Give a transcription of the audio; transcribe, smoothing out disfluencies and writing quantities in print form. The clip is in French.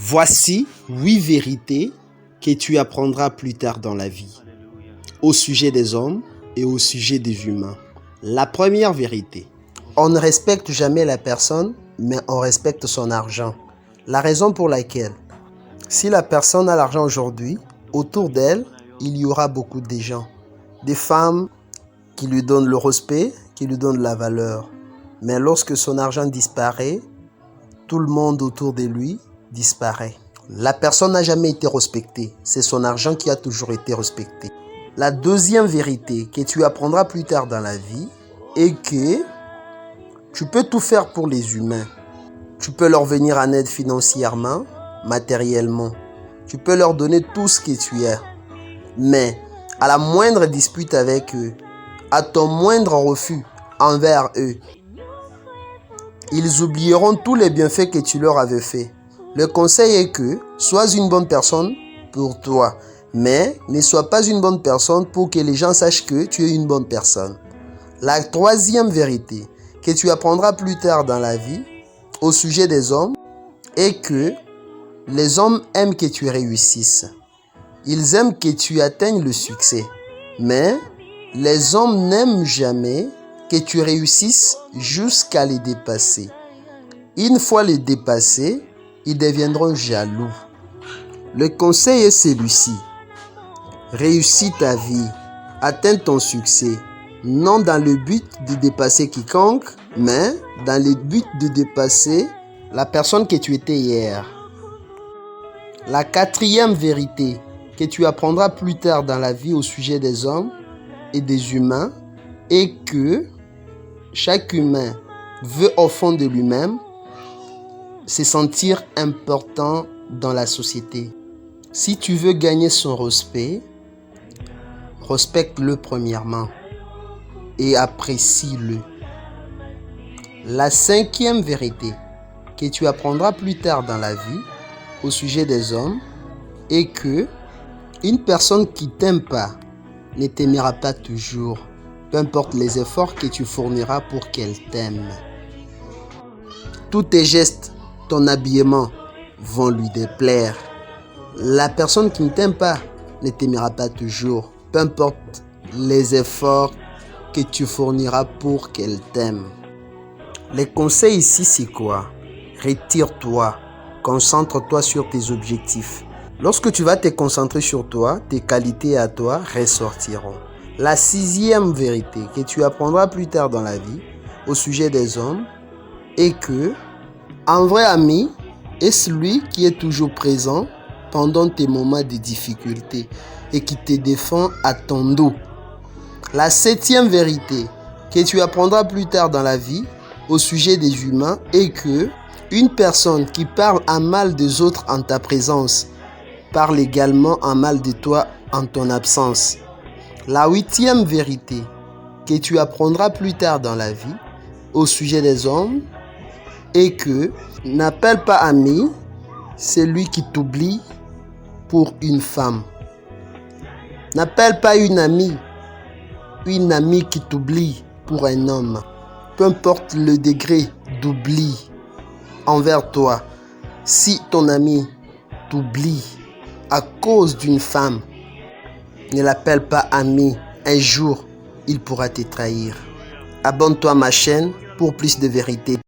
Voici 8 vérités que tu apprendras plus tard dans la vie, au sujet des hommes et au sujet des humains. La première vérité: on ne respecte jamais la personne, mais on respecte son argent. La raison pour laquelle, si la personne a l'argent aujourd'hui, autour d'elle, il y aura beaucoup de gens. Des femmes qui lui donnent le respect, qui lui donnent la valeur. Mais lorsque son argent disparaît, tout le monde autour de lui disparaît. La personne n'a jamais été respectée. C'est son argent qui a toujours été respecté. La deuxième vérité que tu apprendras plus tard dans la vie est que tu peux tout faire pour les humains. Tu peux leur venir en aide financièrement, matériellement. Tu peux leur donner tout ce que tu as. Mais à la moindre dispute avec eux, à ton moindre refus envers eux, ils oublieront tous les bienfaits que tu leur avais faits. Le conseil est que sois une bonne personne pour toi, mais ne sois pas une bonne personne pour que les gens sachent que tu es une bonne personne. La troisième vérité que tu apprendras plus tard dans la vie au sujet des hommes est que les hommes aiment que tu réussisses. Ils aiment que tu atteignes le succès, mais les hommes n'aiment jamais que tu réussisses jusqu'à les dépasser. Une fois les dépassés, ils deviendront jaloux. Le conseil est celui-ci: réussis ta vie, atteins ton succès, non dans le but de dépasser quiconque, mais dans le but de dépasser la personne que tu étais hier. La quatrième vérité que tu apprendras plus tard dans la vie au sujet des hommes et des humains est que chaque humain veut au fond de lui-même se sentir important dans la société. Si tu veux gagner son respect, respecte-le premièrement et apprécie-le. La cinquième vérité que tu apprendras plus tard dans la vie au sujet des hommes est que une personne qui t'aime pas ne t'aimera pas toujours, peu importe les efforts que tu fourniras pour qu'elle t'aime. Tous tes gestes, ton habillement vont lui déplaire. La personne qui ne t'aime pas ne t'aimera pas toujours, peu importe les efforts que tu fourniras pour qu'elle t'aime. Les conseils ici, c'est quoi? Retire-toi, concentre-toi sur tes objectifs. Lorsque tu vas te concentrer sur toi, tes qualités à toi ressortiront. La sixième vérité que tu apprendras plus tard dans la vie au sujet des hommes est que un vrai ami est celui qui est toujours présent pendant tes moments de difficulté et qui te défend à ton dos. La septième vérité que tu apprendras plus tard dans la vie au sujet des humains est que une personne qui parle en mal des autres en ta présence parle également en mal de toi en ton absence. La huitième vérité que tu apprendras plus tard dans la vie au sujet des hommes est que n'appelle pas ami celui qui t'oublie pour une femme. N'appelle pas une amie qui t'oublie pour un homme. Peu importe le degré d'oubli envers toi, si ton ami t'oublie à cause d'une femme, ne l'appelle pas ami. Un jour, il pourra te trahir. Abonne-toi à ma chaîne pour plus de vérité.